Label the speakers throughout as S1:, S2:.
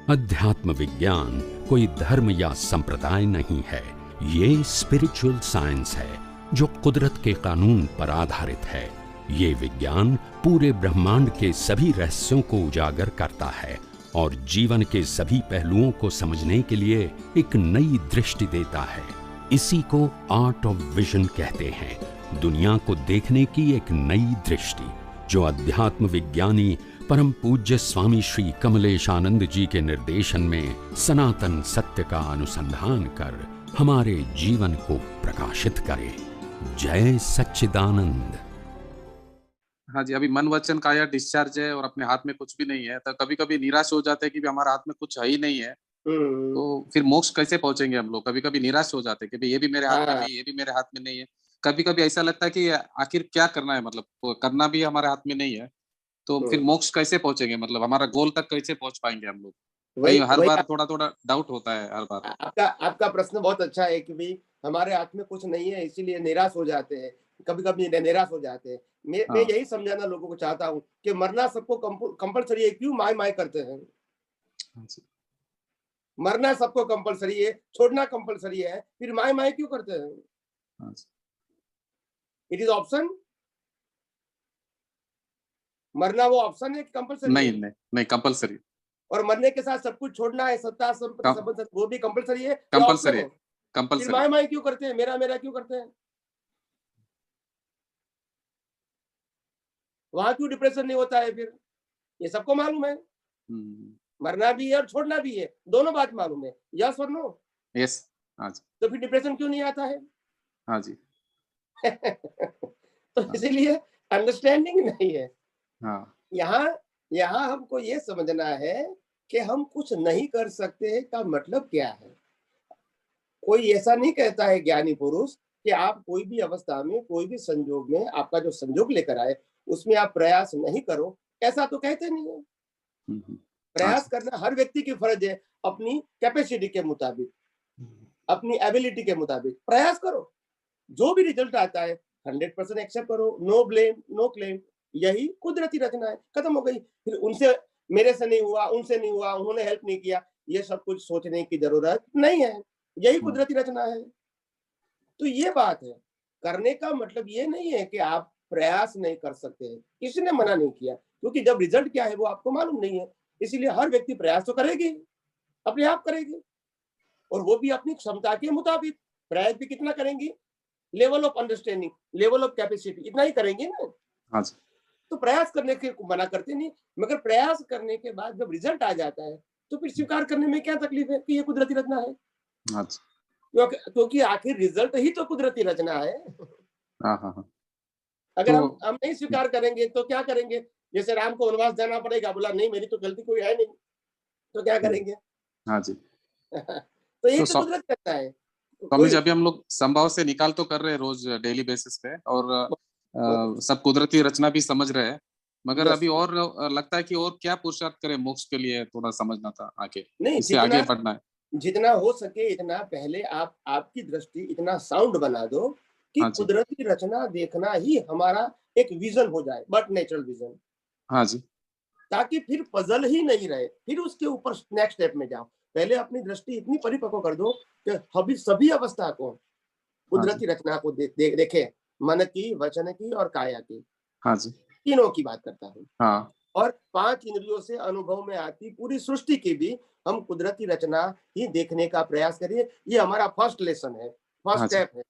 S1: अध्यात्म विज्ञान कोई धर्म या संप्रदाय नहीं है, ये स्पिरिचुअल साइंस है जो कुदरत के कानून पर आधारित है। ये विज्ञान पूरे ब्रह्मांड के सभी रहस्यों को उजागर करता है और जीवन के सभी पहलुओं को समझने के लिए एक नई दृष्टि देता है। इसी को आर्ट ऑफ विजन कहते हैं, दुनिया को देखने की एक नई दृष्टि, जो अध्यात्म विज्ञानी परम पूज्य स्वामी श्री कमलेशानंद जी के निर्देशन में सनातन सत्य का अनुसंधान कर हमारे जीवन को प्रकाशित करे। जय सच्चिदानंद।
S2: हाँ जी, अभी मन वचन काया डिस्चार्ज है और अपने हाथ में कुछ भी नहीं है, तो कभी कभी निराश हो जाते हैं कि भी हमारे हाथ में कुछ है ही नहीं है, तो फिर मोक्ष कैसे पहुंचेंगे हम लोग। कभी कभी निराश हो जाते हैं कि भाई ये भी मेरे हाथ में नहीं, ये भी मेरे हाथ में नहीं है। कभी कभी ऐसा लगता है कि आखिर क्या करना है, मतलब करना भी हमारे हाथ में नहीं है, तो फिर मोक्ष कैसे पहुंचेंगे, मतलब हमारा गोल तक कैसे पहुंच पाएंगे हम लोग। वही हर बार थोड़ा थोड़ा डाउट होता है हर बार।
S3: आपका प्रश्न बहुत अच्छा है कि भाई हमारे हाथ में कुछ नहीं है इसीलिए निराश हो जाते हैं, कभी कभी निराश हो जाते हैं। मैं यही समझाना लोगों को चाहता हूँ कि मरना सबको कंपलसरी है, क्यों माय माय करते हैं। मरना सबको कंपलसरी है, छोड़ना कंपलसरी है, फिर माय माय क्यों करते हैं। It is option. मरना वो ऑप्शन है कि कंपलसरी?
S2: नहीं कंपलसरी।
S3: और मरने के साथ सब कुछ छोड़ना है, सत्ता संपत्ति वो भी कंपलसरी है?
S2: कंपलसरी है।
S3: फिर माय माय क्यों करते हैं, मेरा मेरा क्यों करते हैं? वहां क्यों डिप्रेशन नहीं होता है? फिर ये सबको मालूम है, मरना भी है और छोड़ना भी है, दोनों बात मालूम है। यस और नो?
S2: यस। हाँ जी।
S3: तो फिर डिप्रेशन क्यों नहीं आता है?
S2: हाँ जी।
S3: तो इसीलिए अंडरस्टैंडिंग नहीं है।
S2: हाँ।
S3: यहाँ हमको ये समझना है कि हम कुछ नहीं कर सकते का मतलब क्या है। कोई ऐसा नहीं कहता है ज्ञानी पुरुष कि आप कोई भी अवस्था में, कोई भी संजोग में, आपका जो संजोग लेकर आए उसमें आप प्रयास नहीं करो, ऐसा तो कहते नहीं है। प्रयास करना हर व्यक्ति की फर्ज है, अपनी कैपेसिटी के मुताबिक, अपनी एबिलिटी के मुताबिक प्रयास करो। जो भी रिजल्ट आता है 100% एक्सेप्ट करो, नो ब्लेम नो क्लेम। यही कुदरती रचना है, खत्म हो गई। फिर उनसे, मेरे से नहीं हुआ, उनसे नहीं हुआ, उन्होंने हेल्प नहीं किया, ये सब कुछ सोचने की जरूरत नहीं है। यही कुदरती रचना है। तो ये बात है, करने का मतलब ये नहीं है कि आप प्रयास नहीं कर सकते हैं, किसी ने मना नहीं किया, क्योंकि जब रिजल्ट क्या है वो आपको मालूम नहीं है। इसीलिए हर व्यक्ति प्रयास तो करेगी, अपने आप करेगी, और वो भी अपनी क्षमता के मुताबिक। प्रयास भी कितना करेंगी? Level of understanding, level of capacity, इतना ही करेंगे ना।
S2: हाँ जी।
S3: तो प्रयास करने के मना करते नहीं, मगर प्रयास करने के बाद जब रिजल्ट आ जाता है तो फिर स्वीकार करने में क्या तकलीफ है कि ये कुदरती रचना है।
S2: हाँ जी।
S3: क्योंकि आखिर रिजल्ट ही तो कुदरती रचना है।
S2: हाँ।
S3: अगर हम नहीं स्वीकार करेंगे तो क्या करेंगे? जैसे राम को वनवास जाना पड़ेगा, बोला नहीं मेरी तो गलती कोई है नहीं, तो क्या करेंगे?
S2: हाँ जी।
S3: तो ये तो कुदरत करता है।
S2: स्वामी जी, अभी हम लोग संभव से निकाल तो कर रहे हैं रोज डेली बेसिस पे, और सब कुदरती रचना भी समझ रहे हैं, मगर अभी और लगता है कि और क्या पुरुषार्थ करें मोक्ष के लिए, थोड़ा समझना था आगे, इससे आगे बढ़ना है।
S3: जितना हो सके इतना पहले आपकी दृष्टि इतना साउंड बना दो कि कुदरती रचना देखना ही हमारा एक विजन हो जाए, बट नेचुरल विजन।
S2: हाँ जी।
S3: ताकि फिर पजल ही नहीं रहे, फिर उसके ऊपर नेक्स्ट स्टेप में जाओ। पहले अपनी दृष्टि इतनी परिपक्व कर दो कि सभी अवस्था को, कुदरती रचना को देखे, मन की, वचन की और काया की।
S2: हाँ जी।
S3: तीनों की बात करता हूँ।
S2: हाँ।
S3: और 5 इंद्रियों से अनुभव में आती पूरी सृष्टि की भी हम कुदरती रचना ही देखने का प्रयास करिए। ये हमारा फर्स्ट लेसन है, फर्स्ट स्टेप है।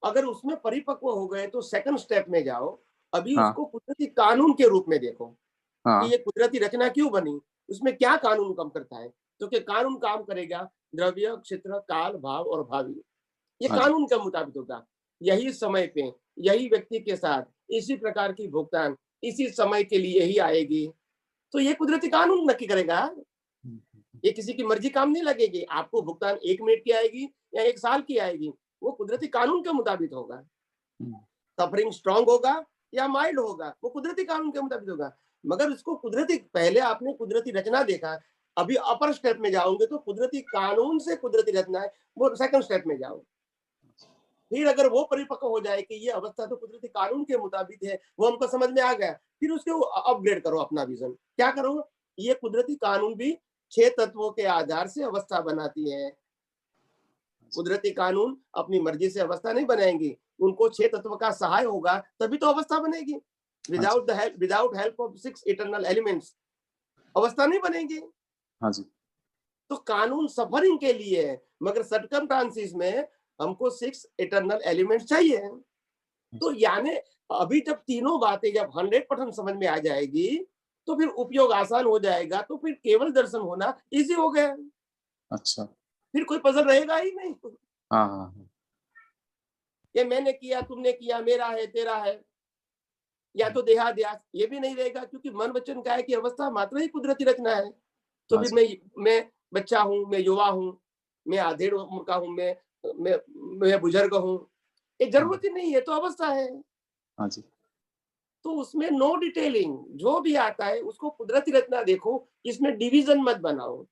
S3: अगर उसमें परिपक्व हो गए तो सेकंड स्टेप में जाओ। अभी उसको कुदरती कानून के रूप में देखो कि ये कुदरती रचना क्यों बनी, उसमें क्या कानून काम करता है। तो कि कानून काम करेगा द्रव्य, क्षेत्र, काल, भाव और भावी। ये कानून के मुताबिक होगा। यही समय पे, यही व्यक्ति के साथ इसी प्रकार की भुगतान इसी समय के लिए ही आएगी, तो ये कुदरती कानून नक्की करेगा। ये किसी की मर्जी काम नहीं लगेगी। आपको भुगतान 1 मिनट की आएगी या 1 साल की आएगी, वो कुदरती कानून के मुताबिक होगा। सफरिंग स्ट्रांग होगा या माइल्ड होगा, वो कुदरती कानून के मुताबिक होगा। मगर उसको कुदरती, पहले आपने कुदरती रचना देखा, अभी अपर स्टेप में जाओगे तो कुदरती कानून से कुदरती रचना है, वो सेकंड स्टेप में जाओ। फिर अगर वो परिपक्व हो जाए कि ये अवस्था तो कुदरती कानून के मुताबिक है, वो हमको समझ में आ गया, फिर उसके अपग्रेड करो अपना विजन। क्या करो? ये कुदरती कानून भी 6 तत्वों के आधार से अवस्था बनाती है। कुदरती कानून अपनी मर्जी से अवस्था नहीं बनाएंगी, उनको 6 तत्व का सहाय होगा तभी तो अवस्था बनेगी। Without help of 6 eternal elements अवस्था नहीं बनेगी।
S2: हाँ जी।
S3: तो कानून सफरिंग के लिए है, मगर सर्कमस्टांसिस में हमको 6 इटर्नल एलिमेंट्स चाहिए। तो यानी अभी जब तीनों बातें जब 100% समझ में आ जाएगी तो फिर उपयोग आसान हो जाएगा, तो फिर केवल दर्शन होना इजी हो गया।
S2: अच्छा।
S3: फिर कोई पजल रहेगा ही नहीं।
S2: हाँ हाँ हाँ।
S3: ये मैंने किया, तुमने किया, मेरा है, तेरा है, या तो देहाध्यास, ये भी नहीं रहेगा, क्योंकि मन वचन काया की अवस्था मात्र ही कुदरती रचना है। तो फिर मैं बच्चा हूँ, मैं युवा हूँ, मैं आधेड़ उम्र का हूँ, मैं बुजुर्ग हूँ, ये जरूरत ही नहीं है, तो अवस्था है।
S2: हाँ जी।
S3: तो उसमें नो डिटेलिंग, जो भी आता है उसको कुदरती रचना देखो, इसमें डिवीजन मत बनाओ।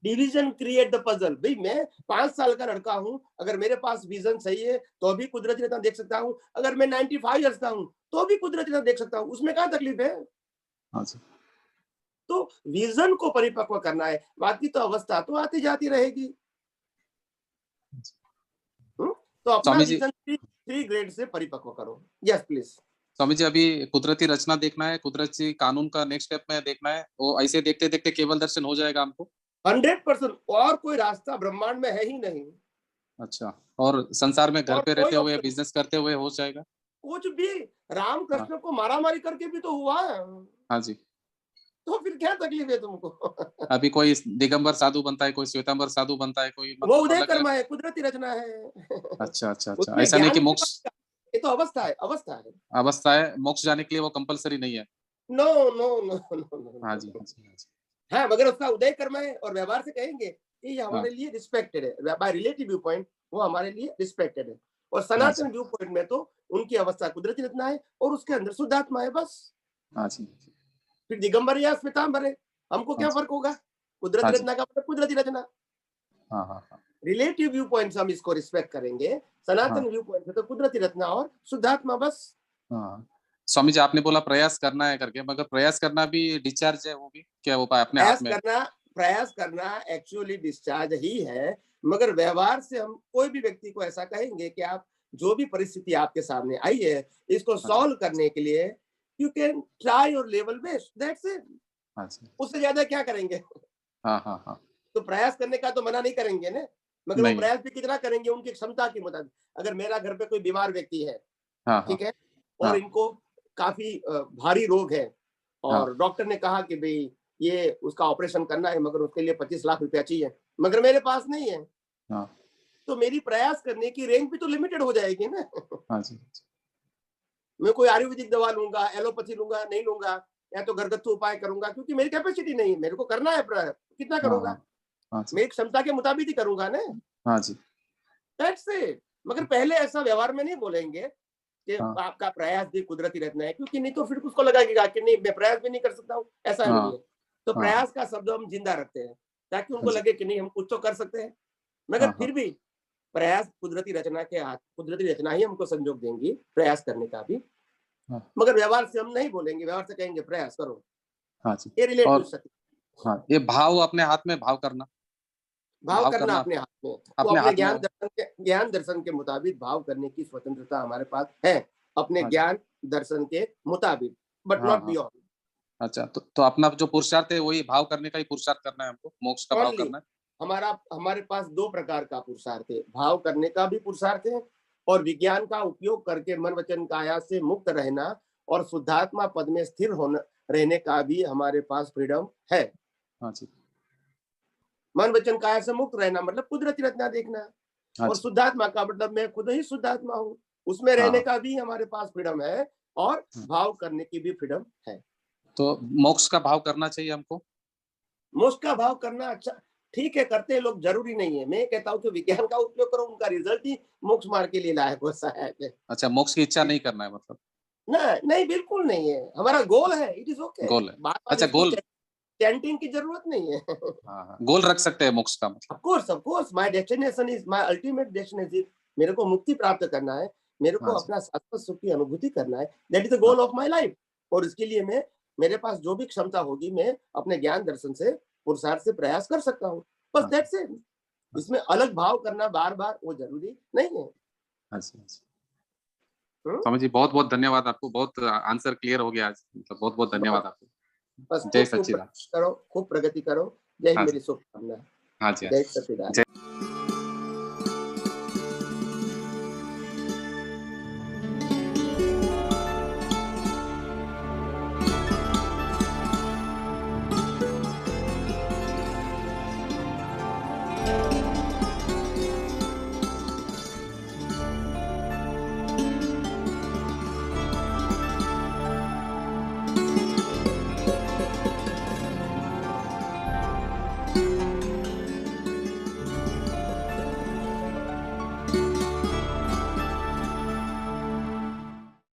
S3: Division create the puzzle. भाई मैं 5 साल का लड़का हूं, अगर मेरे पास विजन सही है तो भी कुदरती रचना देख सकता हूं, अगर मैं 95 ईयर्स का हूं तो भी कुदरती रचना देख सकता हूं, उसमें क्या तकलीफ है?
S2: हाँ जी।
S3: तो विजन को परिपक्व करना है, बाकी तो अवस्था तो आती जाती रहेगी। तो अपना विजन 3 ग्रेड से परिपक्व करो। Yes please.
S2: स्वामी जी, अभी कुदरती रचना देखना है, कुदरती कानून का नेक्स्ट स्टेप में देखना है, वो ऐसे देखते देखते केवल दर्शन हो जाएगा हमको?
S3: 100%, और कोई रास्ता ब्रह्मांड में है ही नहीं।
S2: अच्छा, और संसार में घर पे रहते हुए,
S3: कोई
S2: बिजनेस करते हुए हो जाएगा?
S3: कुछ भी, राम कृष्ण को मारामारी करके भी तो हुआ है।
S2: हाँ जी।
S3: तो फिर क्या तकलीफ है तुमको?
S2: अभी कोई दिगंबर साधु बनता है, कोई श्वेतांबर साधु बनता है, कोई
S3: वो
S2: मतलब
S3: उदय
S2: अलग
S3: कर्म
S2: अलग।
S3: है, कुदरती रचना है।
S2: अच्छा अच्छा अच्छा,
S3: उसमें
S2: ऐसा नहीं
S3: ज्ञान
S2: कि
S3: नहीं
S2: मोक्ष
S3: बढ़ेगा। ये तो अवस्था है, अवस्था है।
S2: अवस्था है, मोक्ष जाने के लिए वो कंपलसरी नहीं है।
S3: नो नो नो नो
S2: हाँ
S3: नो।
S2: जी हाँ जी हाँ जी।
S3: हाँ, मगर उसका उदय कर्म है, और व्यवहार से कहेंगे कि ये
S2: हाँ
S3: हमारे लिए रिस्पेक्टेड है, बाय रिलेटिव व्यू पॉइंट वो हमारे लिए रिस्पेक्टेड है। और
S2: हाँ जी
S3: सनातन व्यू पॉइंट में तो उनकी अवस्था कुदरती रचना है और उसके अंदर शुद्धात्मा है, बस।
S2: हाँ जी
S3: फिर दिगंबर या श्वेतांबर है, हमको
S2: हाँ
S3: क्या
S2: जी
S3: फर्क होगा? कुदरती
S2: हाँ जी।
S3: रचना का मतलब कुदरती रचना।
S2: हाँ हाँ हाँ
S3: रिलेटिव व्यू पॉइंट से हम इसको रिस्पेक्ट करेंगे,
S2: हाँ
S3: सनातन व्यू पॉइंट से तो कुदरती रचना और शुद्धात्मा, बस।
S2: हाँ। स्वामी जी, आपने बोला प्रयास करना है करके, मगर प्रयास करना भी डिस्चार्ज है, वो भी क्या वो अपने हाथ में?
S3: प्रयास करना एक्चुअली डिस्चार्ज ही है, मगर व्यवहार से हम कोई भी व्यक्ति को ऐसा कहेंगे कि आप जो भी परिस्थिति आपके सामने आई है, इसको
S2: हाँ जी
S3: सॉल्व करने के लिए you can try your level best, that's it.
S2: हाँ जी
S3: उससे ज्यादा क्या करेंगे?
S2: हाँ हाँ हाँ।
S3: तो प्रयास करने का तो मना नहीं करेंगे ना, मगर वो
S2: नहीं।
S3: प्रयास भी कितना करेंगे उनकी क्षमता के मुताबिक। अगर मेरा घर पे कोई बीमार व्यक्ति है,
S2: हाँ हाँ
S3: ठीक है, और
S2: हाँ
S3: इनको काफी भारी रोग है,
S2: हाँ
S3: और डॉक्टर ने कहा कि भाई ये उसका ऑपरेशन करना है, मगर उसके लिए 25 लाख रुपया चाहिए, मगर मेरे पास नहीं है,
S2: हाँ
S3: तो मेरी प्रयास करने की रेंज भी तो लिमिटेड हो जाएगी ना।
S2: हाँ जी
S3: मैं कोई आयुर्वेदिक दवा लूंगा, एलोपैथी लूंगा, नहीं लूंगा, या तो घरगथ्थु उपाय करूंगा, क्योंकि मेरी कैपेसिटी नहीं है, मेरे को करना है, कितना
S2: हाँ
S3: करूंगा?
S2: हाँ हाँ जी
S3: मेरी क्षमता के मुताबिक ही करूंगा ना,
S2: हाँ जी
S3: दैट्स इट। मगर पहले ऐसा व्यवहार में नहीं बोलेंगे कि
S2: हाँ
S3: आपका प्रयास भी कुदरती रचना है, क्योंकि नहीं तो फिर उसको लगेगा कि नहीं, मैं प्रयास भी नहीं कर सकता हूँ, ऐसा
S2: हाँ
S3: नहीं है। तो
S2: हाँ
S3: प्रयास का शब्द हम जिंदा रखते हैं, ताकि
S2: हाँ
S3: उनको
S2: जी
S3: लगे कि नहीं, हम कुछ तो कर सकते हैं। मगर
S2: हाँ हाँ
S3: फिर भी प्रयास कुदरती रचना के हाथ, कुदरती रचना ही हमको संजोग देंगी प्रयास करने का भी।
S2: हाँ
S3: मगर व्यवहार से हम नहीं बोलेंगे, व्यवहार से कहेंगे प्रयास करो,
S2: हाँ जी।
S3: ये रिलेट टू
S2: और
S3: सत्य।
S2: हाँ, ये भाव अपने हाथ में, भाव करना,
S3: भाव
S2: भाव
S3: करना
S2: करना
S3: अपने हाथ में, वो
S2: अपने
S3: अपने
S2: हाथ में हो।
S3: ज्ञान दर्शन के मुताबिक भाव करने की स्वतंत्रता हमारे पास है, अपने
S2: हाँ जी
S3: ज्ञान दर्शन के मुताबिक, बट
S2: हाँ
S3: नॉट
S2: हाँ।
S3: बियॉन्ड।
S2: अच्छा, तो अपना जो पुरुषार्थ है वही भाव करने का ही पुरुषार्थ करना है हमको, मोक्ष का भाव
S3: ओनली
S2: करना है।
S3: हमारे पास 2 प्रकार का पुरुषार्थ है, भाव करने का भी पुरुषार्थ है, और विज्ञान का उपयोग करके मन वचन काया से मुक्त रहना और शुद्धात्मा पद में स्थिर होना, रहने का भी हमारे पास फ्रीडम है।
S2: हाँ जी
S3: मन वचन काया से मुक्त रहना मतलब कुदरती रचना देखना,
S2: हाँ
S3: और
S2: जी
S3: शुद्धात्मा का मतलब मैं खुद ही शुद्धात्मा हूँ, उसमें रहने
S2: हाँ
S3: का भी हमारे पास फ्रीडम है, और
S2: हाँ।
S3: भाव करने की भी फ्रीडम है।
S2: तो मोक्ष का भाव करना चाहिए हमको?
S3: मोक्ष का भाव करना अच्छा, ठीक है, करते हैं लोग, जरूरी नहीं है। मैं कहता हूँ कि विज्ञान का उपयोग करो, उनका रिजल्ट ही मोक्ष मार्ग के लिए लायक होता है।
S2: अच्छा, मोक्ष की इच्छा नहीं करना है मतलब?
S3: ना नहीं, बिल्कुल नहीं है, हमारा गोल है, इट इज ओके।
S2: गोल है।
S3: बार बार
S2: अच्छा,
S3: इसको
S2: गोल।
S3: चैंटिंग की जरूरत नहीं है।
S2: हाँ हाँ, गोल रख सकते हैं मोक्ष का मतलब?
S3: Of course my destination is my ultimate destination. मेरे को मुक्ति प्राप्त करना है, मेरे को
S2: हाँ जी
S3: अपना शाश्वत सुख की अनुभूति करना है, दैट इज द
S2: हाँ
S3: गोल ऑफ माय लाइफ। और इसके लिए मैं, मेरे पास जो भी क्षमता होगी, मैं अपने ज्ञान दर्शन से पुरुषार्थ से प्रयास कर सकता हूँ, बस दैट्स इट। इसमें अलग भाव करना बार बार वो जरूरी नहीं है।
S2: स्वामी जी बहुत बहुत धन्यवाद आपको, बहुत आंसर क्लियर हो गया आज, मतलब बहुत बहुत धन्यवाद आपको।
S3: बस
S2: जय
S3: खूब
S2: सच्चिदानंद।
S3: करो, खूब प्रगति करो। जय
S2: हाँ
S3: मेरी शुभकामना।
S2: हाँ जी,
S3: जय सच्चिदानंद।